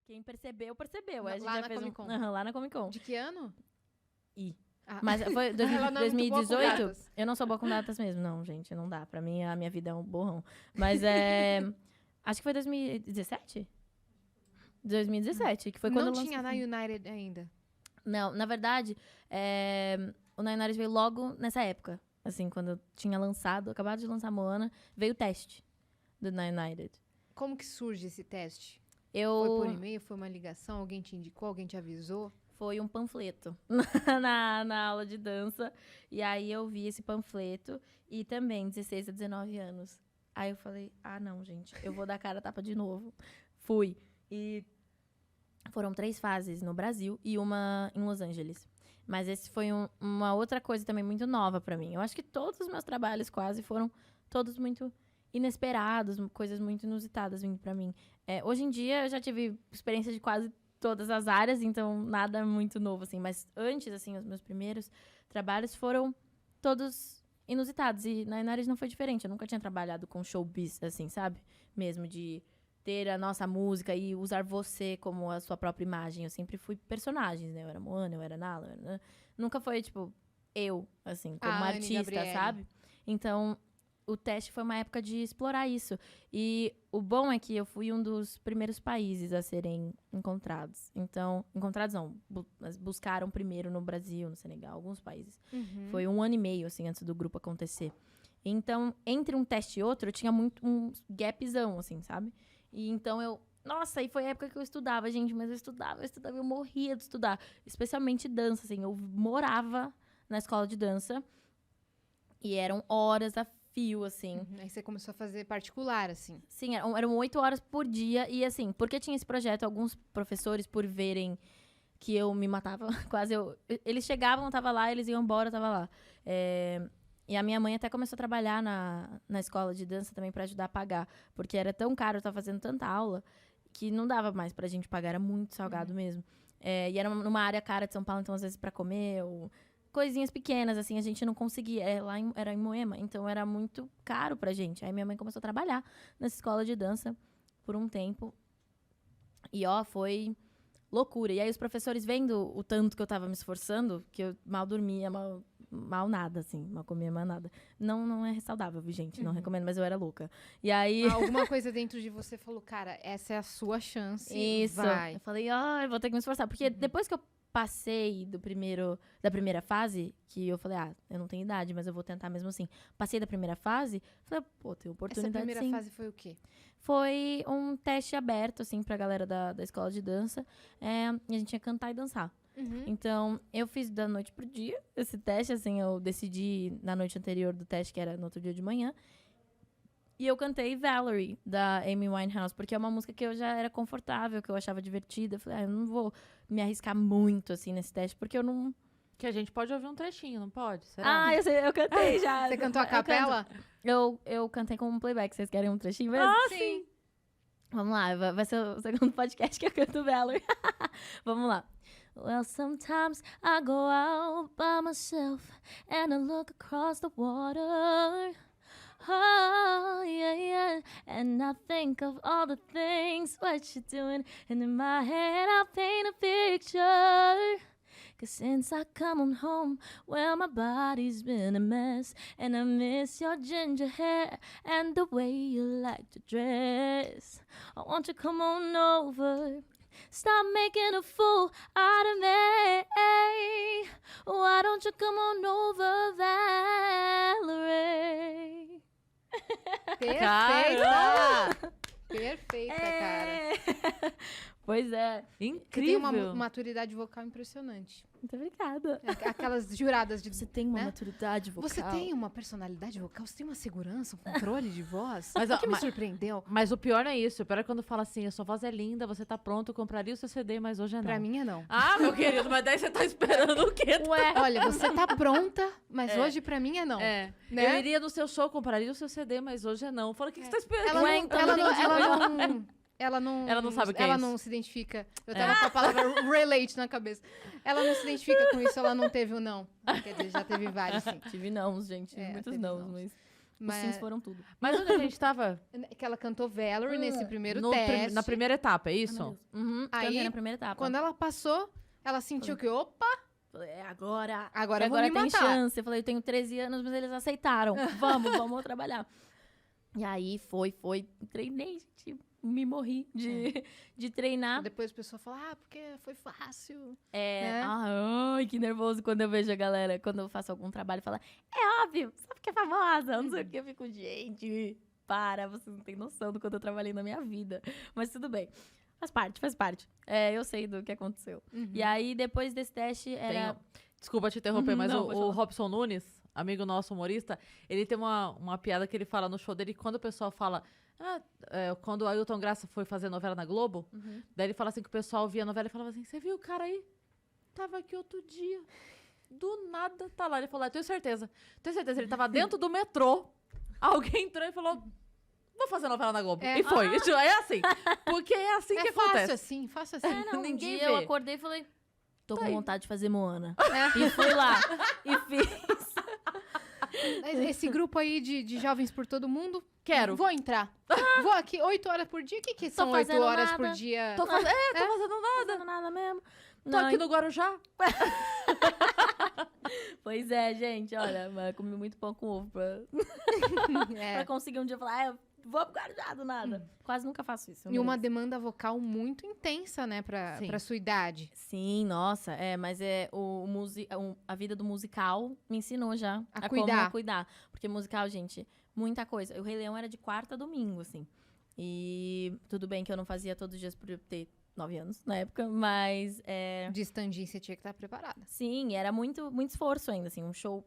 Quem percebeu, percebeu. A gente Lá já na fez Comic Con. Lá na Comic Con. De que ano? Mas foi Ela não é muito boa com 2018. datas. Eu não sou boa com datas mesmo. Não, gente, não dá. Pra mim, a minha vida é um borrão. Mas acho que foi 2017? 2017, que foi quando Não lançou tinha o na filme. United ainda. Não, na verdade, o Nine Inch veio logo nessa época. Assim, quando eu tinha lançado, acabado de lançar Moana, veio o teste do Nine United. Como que surge esse teste? Foi por Eu... e-mail? Foi uma ligação? Alguém te indicou? Alguém te avisou? Foi um panfleto na aula de dança. E aí eu vi esse panfleto. E também, 16 a 19 anos. Aí eu falei, não, gente, eu vou dar cara a tapa de novo. Fui. E foram 3 fases no Brasil e uma em Los Angeles. Mas esse foi uma outra coisa também muito nova pra mim. Eu acho que todos os meus trabalhos quase foram todos muito inesperados, coisas muito inusitadas vindo pra mim. Hoje em dia eu já tive experiência de quase todas as áreas, então nada muito novo, assim. Mas antes, assim, os meus primeiros trabalhos foram todos inusitados. E na Inaris não foi diferente. Eu nunca tinha trabalhado com showbiz, assim, sabe? Mesmo de ter a nossa música e usar você como a sua própria imagem. Eu sempre fui personagens, né? Eu era Moana, eu era Nala. Nunca foi, tipo, eu, assim, como uma Anne artista, Gabriele. sabe? Então, o teste foi uma época de explorar isso. E o bom é que eu fui um dos primeiros países a serem encontrados. Então, encontrados não, mas buscaram primeiro no Brasil, no Senegal, alguns países. Foi 1 ano e meio, assim, antes do grupo acontecer. Então, entre um teste e outro, eu tinha muito um gapzão, assim, sabe? E então Nossa, e foi a época que eu estudava, gente, mas eu morria de estudar. Especialmente dança, assim, eu morava na escola de dança e eram horas a fio, assim. Aí você começou a fazer particular, assim. Sim, eram 8 horas por dia. E assim, porque tinha esse projeto, alguns professores, por verem que eu me matava, eles chegavam, eu tava lá, eles iam embora, eu tava lá. E a minha mãe até começou a trabalhar na escola de dança também pra ajudar a pagar. Porque era tão caro, eu tava fazendo tanta aula, que não dava mais pra gente pagar, era muito salgado mesmo. E era numa área cara de São Paulo, então às vezes pra comer, ou coisinhas pequenas, assim, a gente não conseguia. Era em Moema, então era muito caro pra gente. Aí minha mãe começou a trabalhar nessa escola de dança por um tempo. E foi loucura. E aí os professores vendo o tanto que eu tava me esforçando, que eu mal dormia, mal nada, assim, mal comia, mal nada. Não é saudável, gente, não recomendo, mas eu era louca. E aí... Alguma coisa dentro de você falou, cara, essa é a sua chance, Isso. vai. Eu falei, eu vou ter que me esforçar. Porque depois que eu passei da primeira fase, que eu falei, eu não tenho idade, mas eu vou tentar mesmo assim. Passei da primeira fase, falei, tem oportunidade. Essa primeira fase foi o quê? Foi um teste aberto, assim, pra galera da escola de dança. E a gente ia cantar e dançar. Então, eu fiz da noite pro dia esse teste, assim, eu decidi na noite anterior do teste, que era no outro dia de manhã. E eu cantei Valerie, da Amy Winehouse, porque é uma música que eu já era confortável, que eu achava divertida. Eu falei, eu não vou me arriscar muito, assim, nesse teste, porque eu não... Que a gente pode ouvir um trechinho, não pode? Será? Eu cantei já. Você cantou a capela? Eu cantei com um playback. Vocês querem um trechinho mesmo? Sim. Vamos lá, vai ser o segundo podcast que eu canto Valerie. Vamos lá. Well, sometimes I go out by myself and I look across the water. Oh, yeah, yeah. And I think of all the things what you're doing. And in my head I paint a picture. 'Cause since I come on home, well, my body's been a mess. And I miss your ginger hair and the way you like to dress. I want you to come on over. Stop making a fool out of me. Why don't you come on over, Valerie? Perfeita! Perfeita, cara. Pois é. Você Incrível. tem uma maturidade vocal impressionante. Muito obrigada. Aquelas juradas de... Você tem uma né? maturidade vocal. Você tem uma personalidade vocal, você tem uma segurança, um controle de voz. Mas, O que me mas- surpreendeu, Mas o pior não é isso. O pior é quando fala assim, a sua voz é linda, você tá pronto, eu compraria o seu CD, mas hoje é não. pra mim é não. Ah, meu querido, mas daí você tá esperando o quê? Ué, Olha, você tá pronta, mas hoje pra mim é não. É. Né? Eu iria no seu show, compraria o seu CD, mas hoje é não. Fala, o que você tá esperando? Ela, Ué, não, então ela, não não, entendi. ela não sabe o que é ela isso. não se identifica. Eu tava com a palavra relate na cabeça. Ela não se identifica com isso, ela não teve o não. Quer dizer, já teve vários, sim. tive nãos, gente. Muitos teve nãos, nãos. mas... Os sims foram tudo. Mas onde a gente tava? Que ela cantou Valerie nesse primeiro No teste. na primeira etapa, é isso? Uhum, Aí, cantei na primeira etapa. Quando ela passou, ela sentiu que, opa, Falei, agora agora vão me tem matar. chance. Eu falei, eu tenho 13 anos, mas eles aceitaram. Vamos trabalhar. E aí, treinei, gente. Me morri de treinar. Depois a pessoa fala, porque foi fácil. Ai, que nervoso quando eu vejo a galera, quando eu faço algum trabalho, fala, é óbvio, só porque é famosa, não sei o que. Eu fico, gente, vocês não têm noção do quanto eu trabalhei na minha vida. Mas tudo bem. Faz parte. Eu sei do que aconteceu. E aí, depois desse teste, era... Desculpa te interromper, mas Não, o pode falar. Robson Nunes, amigo nosso humorista, ele tem uma piada que ele fala no show dele, que quando o pessoal fala... quando o Ailton Graça foi fazer novela na Globo, daí ele fala assim que o pessoal via a novela e falava assim, você viu o cara aí? Tava aqui outro dia. Do nada tá lá. Ele falou, tenho certeza. Ele tava dentro do metrô. Alguém entrou e falou, vou fazer novela na Globo. E foi. É assim. Porque é assim que acontece. Fácil assim. Não, um Ninguém dia eu vê. acordei e falei, tô com vontade de fazer Moana. E fui lá. E fiz. Esse grupo aí de jovens por todo mundo, Quero. vou entrar. Vou aqui 8 horas por dia. O que são 8 fazendo horas nada. por dia? Tô fazendo nada. Não fazendo nada mesmo. Tô Não, aqui no Guarujá. Pois é, gente, olha, mas comi muito pão com ovo pra conseguir um dia falar, eu vou pro Guarujá do nada. Quase nunca faço isso. E uma demanda vocal muito intensa, né, pra sua idade. Sim, nossa, mas a vida do musical me ensinou já A como cuidar. cuidar. Porque musical, gente, muita coisa. O Rei Leão era de quarta a domingo, assim. E tudo bem que eu não fazia todos os dias por eu ter 9 anos na época, mas De stand-in, você tinha que estar preparada. sim, era muito, muito esforço ainda, assim. Um show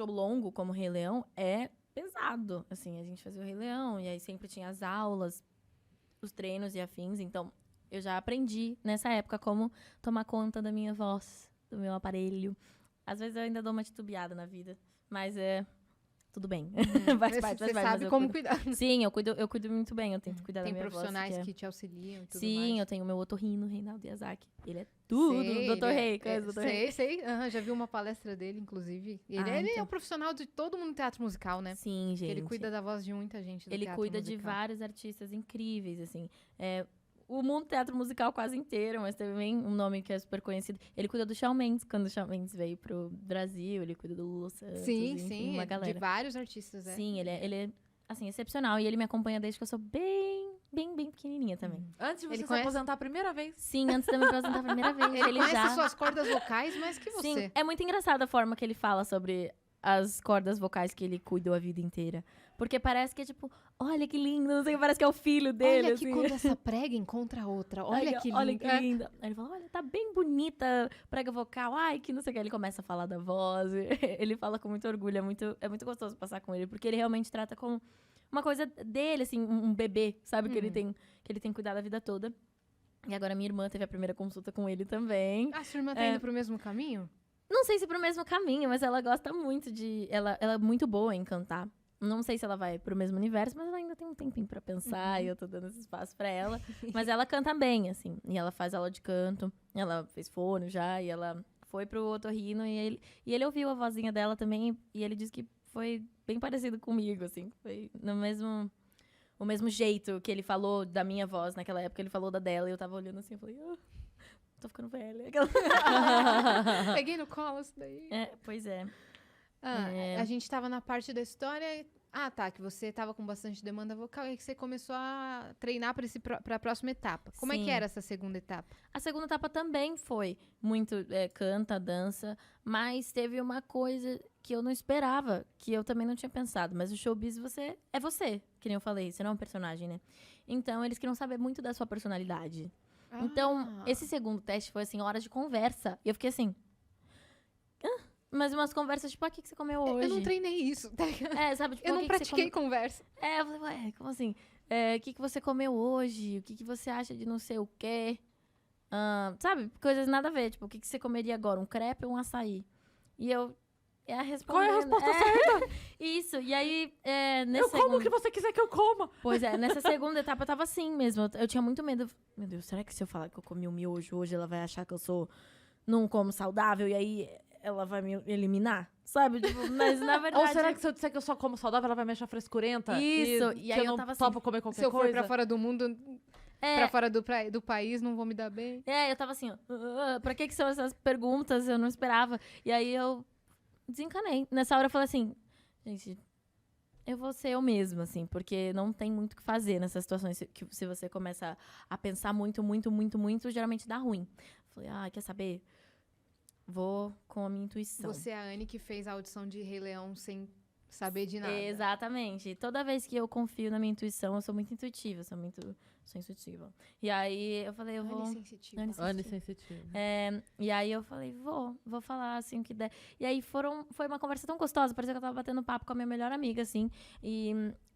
longo como o Rei Leão é pesado, assim. A gente fazia o Rei Leão e aí sempre tinha as aulas, os treinos e afins. Então, eu já aprendi nessa época como tomar conta da minha voz, do meu aparelho. Às vezes eu ainda dou uma titubeada na vida, mas tudo bem. faz parte, Você mas sabe eu como cuido. cuidar. Sim, eu cuido muito bem, eu tento cuidar Tem da minha voz. profissionais que te auxiliam e tudo Sim, mais. eu tenho o meu otorrino, Reinaldo Yazaki. Ele é tudo, Sei, Dr. Rei, coisa do Dr. Rei. Sei. Já vi uma palestra dele, inclusive. Ele é então. um profissional de todo mundo no teatro musical, né? Sim, gente. Ele cuida da voz de muita gente do Ele teatro cuida de musical. vários artistas incríveis, assim. O mundo teatro musical quase inteiro, mas também um nome que é super conhecido. Ele cuida do Shawn Mendes, quando o Shawn Mendes veio pro Brasil. Ele cuida do Lulu Santos, Sim, enfim, uma de galera. vários artistas, Sim, ele é, assim, excepcional. E ele me acompanha desde que eu sou bem pequenininha também. Antes de você Ele se conhece? aposentar a primeira vez. Sim, antes de eu me apresentar a primeira vez. Ele conhece já... suas cordas vocais mais que você. Sim, é muito engraçada a forma que ele fala sobre as cordas vocais que ele cuidou a vida inteira. Porque parece que é tipo, olha que lindo, não sei, parece que é o filho dele. Olha que assim. quando essa prega encontra a outra. Olha que lindo. Olha que linda. Aí ele fala, olha, tá bem bonita, prega vocal, ai, que não sei o que. Ele começa a falar da voz, ele fala com muito orgulho, é muito gostoso passar com ele, porque ele realmente trata como uma coisa dele, assim, um bebê, sabe, que ele tem cuidado a vida toda. E agora minha irmã teve a primeira consulta com ele também. A sua irmã tá indo pro mesmo caminho? Não sei se pro mesmo caminho, mas ela gosta muito ela é muito boa em cantar. Não sei se ela vai pro mesmo universo, mas ela ainda tem um tempinho pra pensar e eu tô dando esse espaço pra ela. Mas ela canta bem, assim. E ela faz aula de canto. Ela fez fono já e ela foi pro otorrino e ele ouviu a vozinha dela também e ele disse que foi bem parecido comigo, assim. Foi o mesmo jeito que ele falou da minha voz naquela época, ele falou da dela e eu tava olhando assim e falei, tô ficando velha. Peguei no colo isso daí. Pois é. A gente tava na parte da história. Que você tava com bastante demanda vocal e que você começou a treinar pra próxima etapa. Como é que Sim. era essa segunda etapa? A segunda etapa também foi muito canta, dança, mas teve uma coisa que eu não esperava, que eu também não tinha pensado. Mas o showbiz é você, que nem eu falei, você não é um personagem, né? Então, eles queriam saber muito da sua personalidade. Então, esse segundo teste foi, assim, horas de conversa. E eu fiquei assim... Mas umas conversas, tipo, o que você comeu hoje? Eu não treinei isso, tá ligado? Sabe? Tipo, Eu o não que que você pratiquei conversa. eu falei, ué, como assim? O que você comeu hoje? O que você acha de não sei o quê? Sabe? Coisas nada a ver. Tipo, o que você comeria agora? Um crepe ou um açaí? E eu... Qual é a resposta certa? Isso. E aí, Eu como o que você quiser que eu coma. Pois é, nessa segunda etapa eu tava assim mesmo. Eu tinha muito medo. Meu Deus, será que se eu falar que eu comi um miojo hoje, ela vai achar que eu não como saudável? E aí ela vai me eliminar, sabe? Tipo, mas na verdade... Ou será que se eu disser que eu só como saudável, ela vai me achar frescurenta? Isso, E aí eu não topo comer qualquer se eu coisa? for pra fora do mundo, pra fora do país, não vou me dar bem. Eu tava assim, ó, pra que são essas perguntas? Eu não esperava. E aí eu desencanei. Nessa hora eu falei assim, gente, eu vou ser eu mesma, assim, porque não tem muito o que fazer nessas situações. Que se você começa a pensar muito, geralmente dá ruim. Falei, quer saber? Vou com a minha intuição. Você é a Anne que fez a audição de Rei Leão sem saber de nada. Exatamente. Toda vez que eu confio na minha intuição, eu sou muito intuitiva, sou intuitiva. E aí eu falei, eu vou... Anne sensitiva. Anne sensitiva. E aí eu falei, vou falar assim o que der. E aí foi uma conversa tão gostosa, parecia que eu tava batendo papo com a minha melhor amiga, assim. E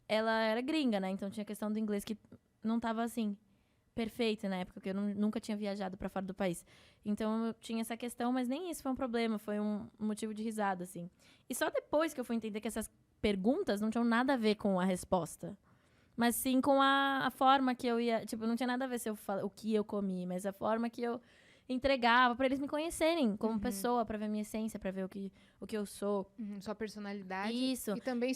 ela era gringa, né? Então tinha a questão do inglês que não tava assim perfeita na época, porque eu nunca tinha viajado pra fora do país. Então eu tinha essa questão, mas nem isso foi um problema, foi um motivo de risada, assim. E só depois que eu fui entender que essas perguntas não tinham nada a ver com a resposta. Mas sim com a forma que eu ia... Tipo, não tinha nada a ver se eu o que eu comi, mas a forma que eu entregava pra eles me conhecerem como pessoa, pra ver a minha essência, pra ver o que eu sou. Sua personalidade. Isso. E também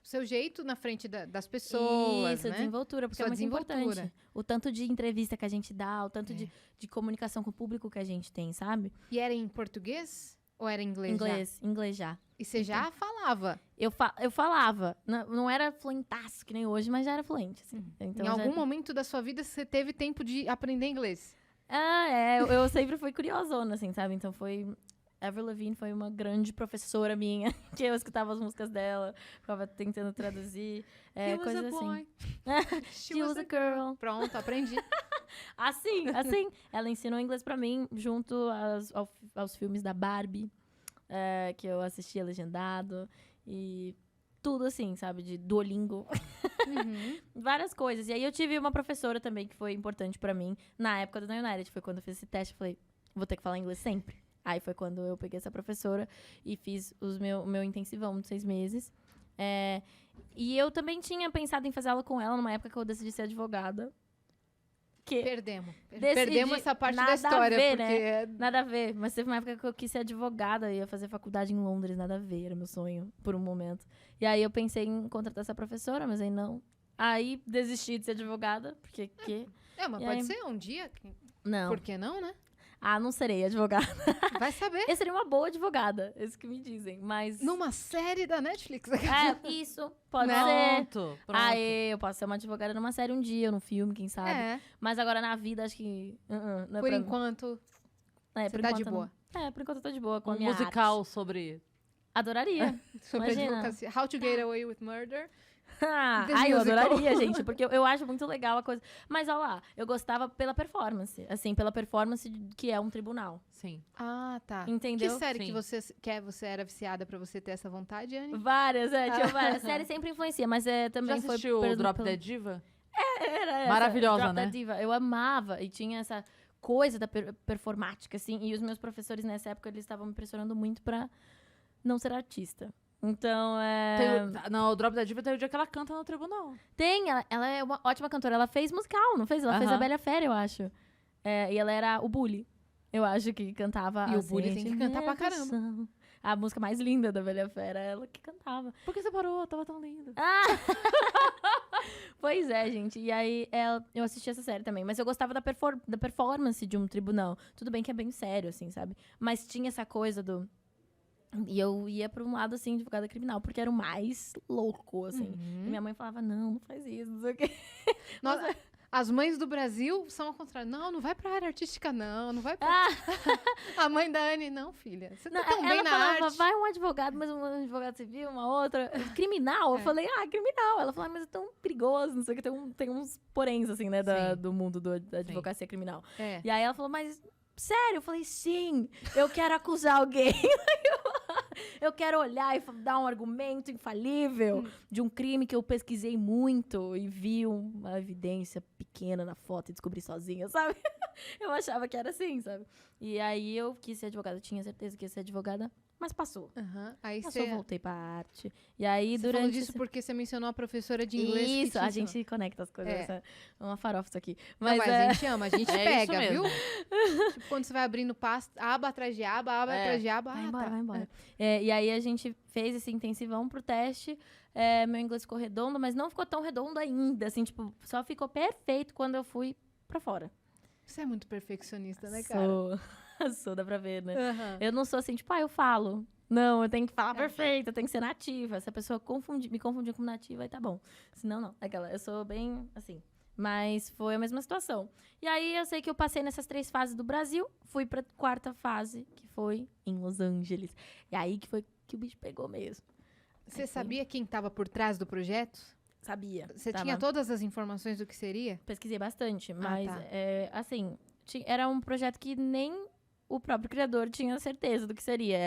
seu jeito na frente das pessoas, Isso, né? desenvoltura, porque Sua é muito importante. O tanto de entrevista que a gente dá, o tanto de comunicação com o público que a gente tem, sabe? E era em português? Ou era em inglês? Inglês já. E você já falava? Eu falava. Não era fluentaço que nem hoje, mas já era fluente. Assim. Então, em algum momento da sua vida, você teve tempo de aprender inglês? Eu sempre fui curiosona, assim, sabe? Então Avril Lavigne foi uma grande professora minha, que eu escutava as músicas dela, ficava tentando traduzir, coisas assim. She was a girl. Pronto, aprendi. Assim. Ela ensinou inglês pra mim, junto aos filmes da Barbie, que eu assistia legendado, e tudo assim, sabe? De Duolingo. Várias coisas. E aí eu tive uma professora também que foi importante pra mim, na época do United. Foi quando eu fiz esse teste, eu falei, vou ter que falar inglês sempre. Aí foi quando eu peguei essa professora e fiz o meu intensivão de 6 meses. E eu também tinha pensado em fazer aula com ela numa época que eu decidi ser advogada. Perdemos essa parte da história. Porque nada a ver. Mas teve uma época que eu quis ser advogada. Ia fazer faculdade em Londres. Nada a ver. Era meu sonho, por um momento. E aí eu pensei em contratar essa professora, mas aí não. Aí desisti de ser advogada. Porque mas pode ser um dia. Não. Por que não, né? Não serei advogada. Vai saber. Eu seria uma boa advogada, isso que me dizem, mas... Numa série da Netflix. Isso, pode ser. Pronto. Eu posso ser uma advogada numa série um dia, num filme, quem sabe. Mas agora na vida, acho que... não é por enquanto, você tá de boa. Por enquanto eu tô de boa com a minha musical arte. sobre... Adoraria. Sobre advocacia. How to Get Away with Murder. Eu adoraria, gente, porque eu acho muito legal a coisa. Mas, olha lá, eu gostava pela performance. Assim, pela performance que é um tribunal. Sim. Tá. Entendeu? Que série que você era viciada pra você ter essa vontade, Anne? Várias, tinha várias. A série sempre influencia, mas também já assistiu foi... o Drop Dead Diva? Era essa. Maravilhosa, Drop né? Dead Diva. Eu amava. E tinha essa coisa da performática, assim. E os meus professores, nessa época, eles estavam me pressionando muito pra não ser artista. Então, o Drop Dead Diva tem o dia que ela canta no tribunal. Tem, ela é uma ótima cantora. Ela fez musical, não fez? Ela fez a Bela Fera, eu acho. E ela era o Bully. Eu acho que cantava... E o Bully tem que cantar pra caramba. A música mais linda da Bela Fera, ela que cantava. Por que você parou? Tava tão linda. Pois é, gente. E aí, eu assisti essa série também. Mas eu gostava da performance de um tribunal. Tudo bem que é bem sério, assim, sabe? Mas tinha essa coisa do... E eu ia pra um lado, assim, advogada criminal, porque era o mais louco, assim. E minha mãe falava, não faz isso, não sei o quê. Nossa, as mães do Brasil são ao contrário. Não vai pra área artística, não vai pra... A mãe da Anne, não, filha, você tá tão bem na falava, arte. vai um advogado, mas um advogado civil, uma outra. Criminal? Eu falei, criminal. Ela falou, mas é tão perigoso, não sei o que. Tem uns poréns, assim, né, do mundo da advocacia criminal. E aí ela falou, mas... Sério? Eu falei, sim, eu quero acusar alguém. Eu quero olhar e dar um argumento infalível de um crime que eu pesquisei muito e vi uma evidência pequena na foto e descobri sozinha, sabe? Eu achava que era assim, sabe? E aí eu quis ser advogada, tinha certeza que ia ser advogada, mas passou. Aí Passou, voltei pra arte. E aí, você durante... falou disso porque você mencionou a professora de inglês que Isso, te a ensinou. gente conecta as coisas. É uma farofa isso aqui. Mas, Mas, a gente ama, a gente pega, isso viu? Tipo, quando você vai abrindo aba atrás de aba atrás de aba. Vai embora. E aí, a gente fez esse intensivão pro teste. Meu inglês ficou redondo, mas não ficou tão redondo ainda. Assim, tipo, só ficou perfeito quando eu fui pra fora. Você é muito perfeccionista, né, cara? Sou, dá pra ver, né? Eu não sou assim, tipo, eu falo. Não, eu tenho que falar perfeito, eu tenho que ser nativa. Se a pessoa me confundir com nativa, aí tá bom. Senão, não. Eu sou bem, assim. Mas foi a mesma situação. E aí, eu sei que eu passei nessas 3 fases do Brasil. Fui pra 4ª fase, que foi em Los Angeles. E aí que foi que o bicho pegou mesmo. Você sabia quem tava por trás do projeto? Sabia. Você tinha todas as informações do que seria? Pesquisei bastante, mas, assim, era um projeto que nem o próprio criador tinha certeza do que seria.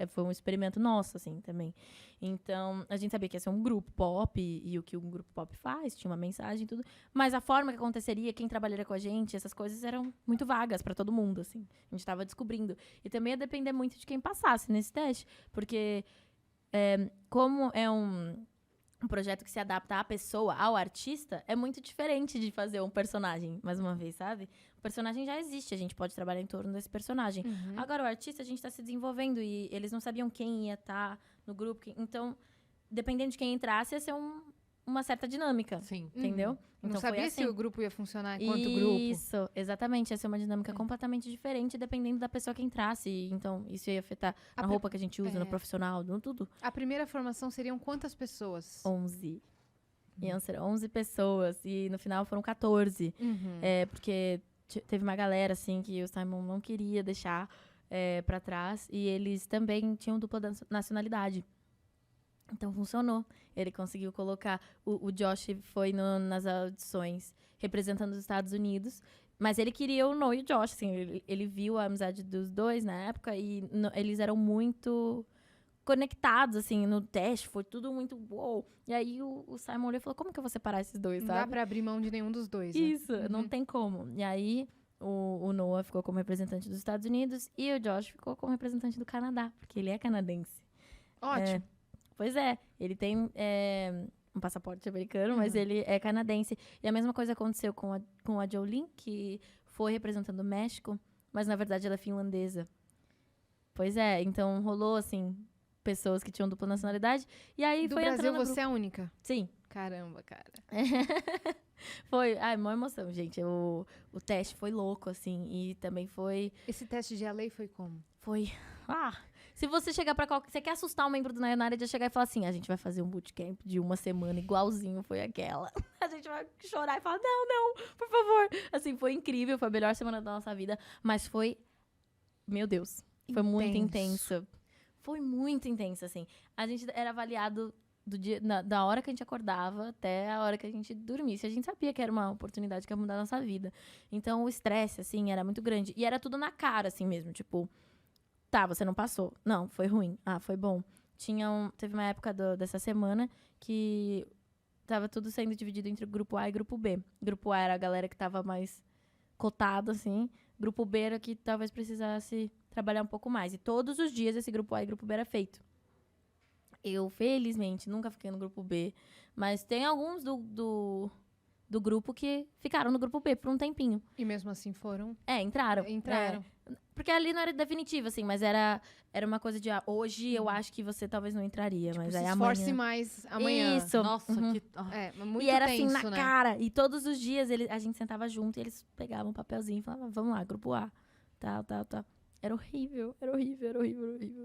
Foi um experimento nosso, assim, também. Então, a gente sabia que ia ser um grupo pop, e o que um grupo pop faz, tinha uma mensagem e tudo. Mas a forma que aconteceria, quem trabalharia com a gente, essas coisas eram muito vagas pra todo mundo, assim. A gente tava descobrindo. E também ia depender muito de quem passasse nesse teste, porque como é um projeto que se adapta à pessoa, ao artista, é muito diferente de fazer um personagem, mais uma vez, sabe? O personagem já existe, a gente pode trabalhar em torno desse personagem. Agora, o artista, a gente tá se desenvolvendo e eles não sabiam quem ia estar no grupo. Então, dependendo de quem entrasse, ia ser uma certa dinâmica. Sim. Entendeu? Então, não sabia assim. se o grupo ia funcionar enquanto grupo. Isso, exatamente. Ia ser uma dinâmica completamente diferente, dependendo da pessoa que entrasse. Então, isso ia afetar a roupa que a gente usa, no profissional, no tudo. A primeira formação seriam quantas pessoas? 11. Iam ser 11 pessoas. E no final foram 14. Porque teve uma galera, assim, que o Simon não queria deixar pra trás. E eles também tinham dupla nacionalidade. Então, funcionou. Ele conseguiu colocar... O Josh foi nas audições representando os Estados Unidos. Mas ele queria o Noah e o Josh, assim. Ele viu a amizade dos dois na época. E eles eram muito conectados, assim, no teste. Foi tudo muito... Uou! E aí, o Simon olhou e falou, como que eu vou separar esses dois, sabe? Não dá pra abrir mão de nenhum dos dois, né? Isso, não tem como. E aí, o Noah ficou como representante dos Estados Unidos. E o Josh ficou como representante do Canadá. Porque ele é canadense. Ótimo. Pois é, ele tem um passaporte americano, mas ele é canadense. E a mesma coisa aconteceu com a Jolene, que foi representando o México, mas na verdade ela é finlandesa. Pois é, então rolou, assim, pessoas que tinham dupla nacionalidade. E aí Do foi Brasil, entrando no você é a única? Sim. Caramba, cara. Foi, mó emoção, gente. O teste foi louco, assim, e também foi... Esse teste de LA foi como? Foi... se você chegar pra qualquer... Você quer assustar um membro do Nayonara de chegar e falar assim, a gente vai fazer um bootcamp de 1 semana igualzinho foi aquela. A gente vai chorar e falar, não, por favor. Assim, foi incrível, foi a melhor semana da nossa vida, mas foi... Meu Deus, foi muito intenso. Foi muito intenso, assim. A gente era avaliado da hora que a gente acordava até a hora que a gente dormisse. A gente sabia que era uma oportunidade que ia mudar a nossa vida. Então, o estresse, assim, era muito grande. E era tudo na cara, assim mesmo, tipo... Tá, você não passou. Não, foi ruim. Foi bom. Teve uma época dessa semana que tava tudo sendo dividido entre o grupo A e o grupo B. Grupo A era a galera que tava mais cotada, assim. Grupo B era que talvez precisasse trabalhar um pouco mais. E todos os dias esse grupo A e grupo B era feito. Eu, felizmente, nunca fiquei no grupo B. Mas tem alguns do grupo que ficaram no grupo B por um tempinho. E mesmo assim foram? Entraram. Porque ali não era definitivo, assim, mas era uma coisa de, hoje eu acho que você talvez não entraria, tipo, mas se aí esforce amanhã... mais amanhã. Isso. Nossa, que... muito e era tenso, assim, na né? cara. E todos os dias a gente sentava junto e eles pegavam um papelzinho e falavam, vamos lá, grupo A. Tal. Era horrível.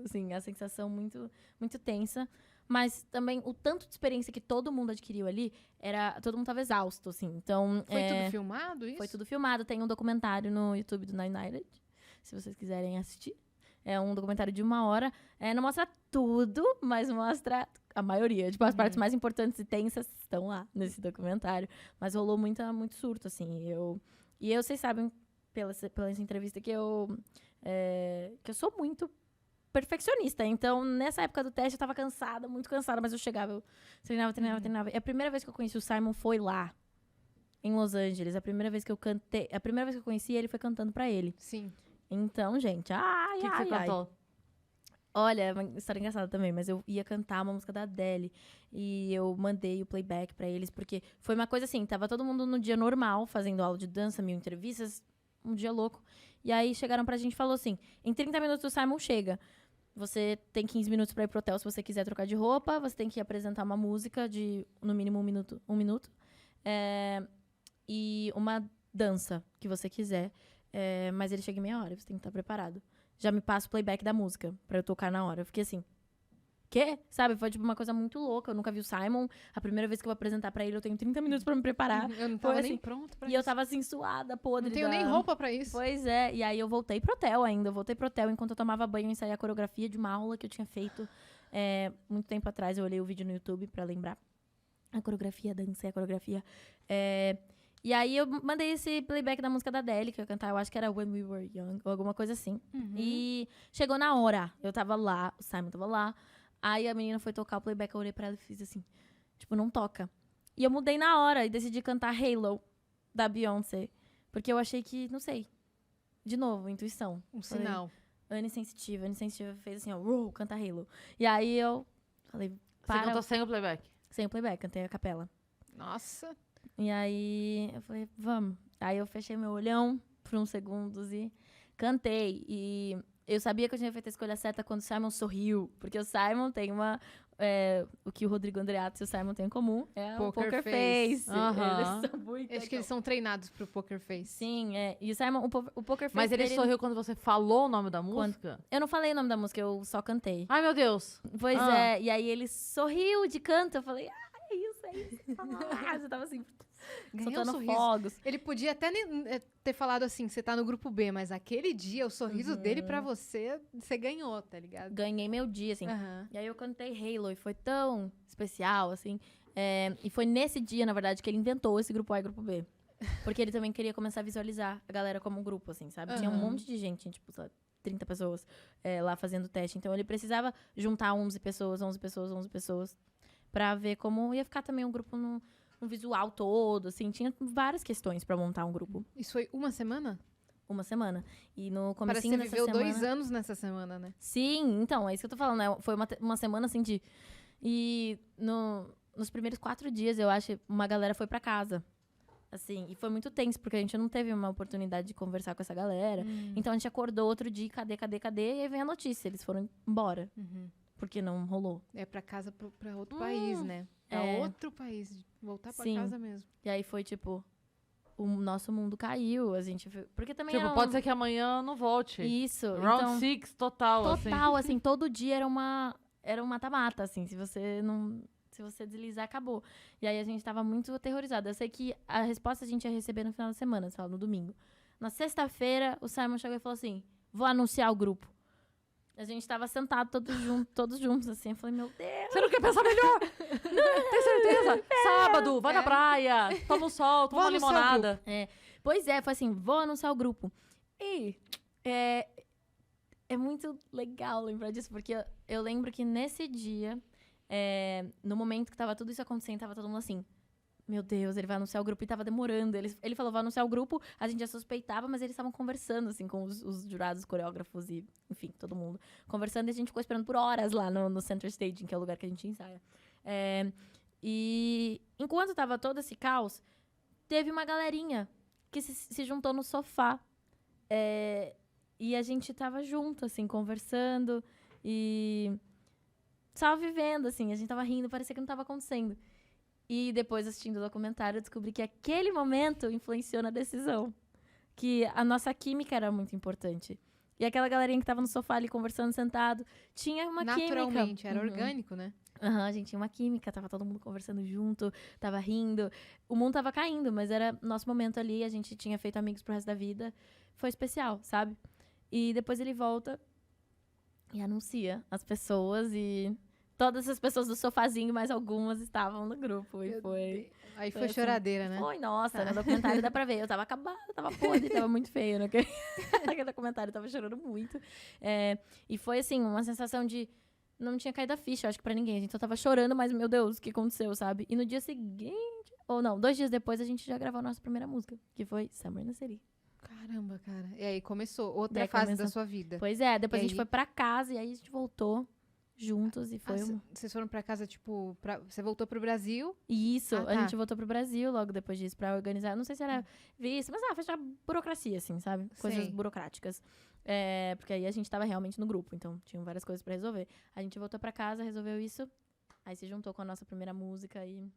Assim, a sensação muito, muito tensa. Mas também o tanto de experiência que todo mundo adquiriu ali, todo mundo tava exausto, assim. Então, foi tudo filmado, isso? Foi tudo filmado. Tem um documentário no YouTube do Nine United, se vocês quiserem assistir. É um documentário de 1 hora. Não mostra tudo, mas mostra a maioria. Tipo, as partes mais importantes e tensas estão lá, nesse documentário. Mas rolou muito surto, assim. E vocês sabem, pela essa entrevista, que eu sou muito perfeccionista. Então, nessa época do teste, eu tava cansada, muito cansada, mas eu chegava, eu treinava. E a primeira vez que eu conheci o Simon foi lá, em Los Angeles. A primeira vez que eu conheci ele foi cantando pra ele. Sim. Então, gente, O que você cantou? Olha, é uma história engraçada também, mas eu ia cantar uma música da Adele e eu mandei o playback pra eles, porque foi uma coisa assim, tava todo mundo no dia normal, fazendo aula de dança, 1000 entrevistas, um dia louco. E aí chegaram pra gente e falou assim, em 30 minutos o Simon chega. Você tem 15 minutos pra ir pro hotel se você quiser trocar de roupa, você tem que apresentar uma música de, no mínimo, um minuto. E uma dança que você quiser. Mas ele chega em meia hora, você tem que estar preparado. Já me passa o playback da música pra eu tocar na hora. Eu fiquei assim, quê? Sabe? Foi tipo uma coisa muito louca. Eu nunca vi o Simon. A primeira vez que eu vou apresentar pra ele, eu tenho 30 minutos pra me preparar. Eu não tava Foi nem assim, pronto pra E isso. eu tava assim, suada, podre. Não tenho nem roupa pra isso. Pois é. E aí eu voltei pro hotel ainda. Eu voltei pro hotel enquanto eu tomava banho e ensaiei a coreografia de uma aula que eu tinha feito muito tempo atrás. Eu olhei o vídeo no YouTube pra lembrar. A coreografia, dancei a coreografia. E aí eu mandei esse playback da música da Adele, que eu ia cantar, eu acho que era When We Were Young, ou alguma coisa assim. E chegou na hora, eu tava lá, o Simon tava lá, aí a menina foi tocar o playback, eu olhei pra ela e fiz assim, tipo, não toca. E eu mudei na hora e decidi cantar Halo, da Beyoncé, porque eu achei que, não sei, de novo, intuição. Um sinal. Anne Sensitiva fez assim, ó, canta Halo. E aí eu falei, Você cantou sem o playback? Sem o playback, cantei a capela. Nossa. E aí eu falei, vamos. Aí eu fechei meu olhão por uns segundos e cantei. E eu sabia que eu tinha feito a escolha certa quando o Simon sorriu. Porque o Simon tem o que o Rodrigo Andreato e o Simon têm em comum é o Poker Face. Eles são muito Acho que eles são treinados pro Poker Face. Sim, E o Simon, o Poker Face Mas ele sorriu quando você falou o nome da música? Eu não falei o nome da música, eu só cantei. Ai, meu Deus. Pois é. E aí ele sorriu de canto. Eu falei, é isso. Você tava assim, soltando fogos. Ele podia até ter falado assim, você tá no grupo B, mas aquele dia, o sorriso dele pra você ganhou, tá ligado? Ganhei meu dia, assim. E aí eu cantei Halo e foi tão especial, assim. E foi nesse dia, na verdade, que ele inventou esse grupo A e grupo B. Porque ele também queria começar a visualizar a galera como um grupo, assim, sabe? Tinha um monte de gente, tipo, 30 pessoas lá fazendo teste. Então ele precisava juntar 11 pessoas, pra ver como ia ficar também um grupo no visual todo, assim. Tinha várias questões pra montar um grupo. Isso foi uma semana? Uma semana. E no comecinho dessa semana... Parece que você viveu 2 anos nessa semana, né? Sim, então, é isso que eu tô falando, né? Foi uma semana, assim, de... E nos primeiros 4 dias, eu acho, uma galera foi pra casa. Assim, e foi muito tenso, porque a gente não teve uma oportunidade de conversar com essa galera. Então, a gente acordou outro dia, cadê? E aí vem a notícia, eles foram embora. Porque não rolou. Pra casa, pra outro país, né? Pra outro país. Voltar pra casa mesmo. E aí foi, tipo, o nosso mundo caiu. A gente... Porque também tipo, pode ser que amanhã não volte. Isso. Round 6, total, assim, todo dia era um mata-mata, assim. Se você deslizar, acabou. E aí a gente tava muito aterrorizado. Eu sei que a resposta a gente ia receber no final da semana, sei lá, no domingo. Na sexta-feira, o Simon chegou e falou assim, vou anunciar o grupo. A gente tava sentado todos juntos, assim. Eu falei, meu Deus. Você não quer pensar melhor? Tem certeza? Sábado, vai na praia, toma um sol, toma uma limonada. Pois é, foi assim, vou anunciar o grupo. E é muito legal lembrar disso, porque eu lembro que nesse dia, no momento que tava tudo isso acontecendo, tava todo mundo assim, meu Deus, ele vai anunciar o grupo e tava demorando. Ele falou, vai anunciar o grupo, a gente já suspeitava, mas eles estavam conversando, assim, com os jurados, coreógrafos e, enfim, todo mundo. Conversando e a gente ficou esperando por horas lá no Center Staging, que é o lugar que a gente ensaia. E enquanto tava todo esse caos, teve uma galerinha que se juntou no sofá. E a gente tava junto, assim, conversando e só vivendo, assim. A gente tava rindo, parecia que não tava acontecendo. E depois, assistindo o documentário, eu descobri que aquele momento influenciou na decisão. Que a nossa química era muito importante. E aquela galerinha que tava no sofá ali conversando, sentado, tinha uma química. Naturalmente, era orgânico, né? A gente tinha uma química, tava todo mundo conversando junto, tava rindo. O mundo tava caindo, mas era nosso momento ali, a gente tinha feito amigos pro resto da vida. Foi especial, sabe? E depois ele volta e anuncia as pessoas e... Todas as pessoas do sofazinho, mais algumas estavam no grupo. E foi... Aí foi choradeira, né? Foi, nossa, no documentário dá pra ver. Eu tava acabada, tava podre, tava muito feio. Naquele documentário, eu tava chorando muito. E foi, assim, uma sensação de... Não tinha caído a ficha, acho que pra ninguém. A gente só tava chorando, mas, meu Deus, o que aconteceu, sabe? E no dia seguinte... Ou não, 2 dias depois, a gente já gravou a nossa primeira música. Que foi Summer in the City. Caramba, cara. E aí começou outra fase da sua vida. Pois é, depois a gente foi pra casa e aí a gente voltou juntos e foi Vocês foram pra casa, tipo, você voltou pro Brasil? Isso, a gente voltou pro Brasil logo depois disso pra organizar. Não sei se era visto, mas fez a burocracia, assim, sabe? Coisas burocráticas. Porque aí a gente tava realmente no grupo, então tinham várias coisas pra resolver. A gente voltou pra casa, resolveu isso, aí se juntou com a nossa primeira música e...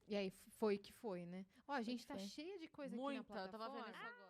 E aí foi que foi, né? Ó, a gente tá cheia de coisa aqui na plataforma. Eu tava vendo isso agora.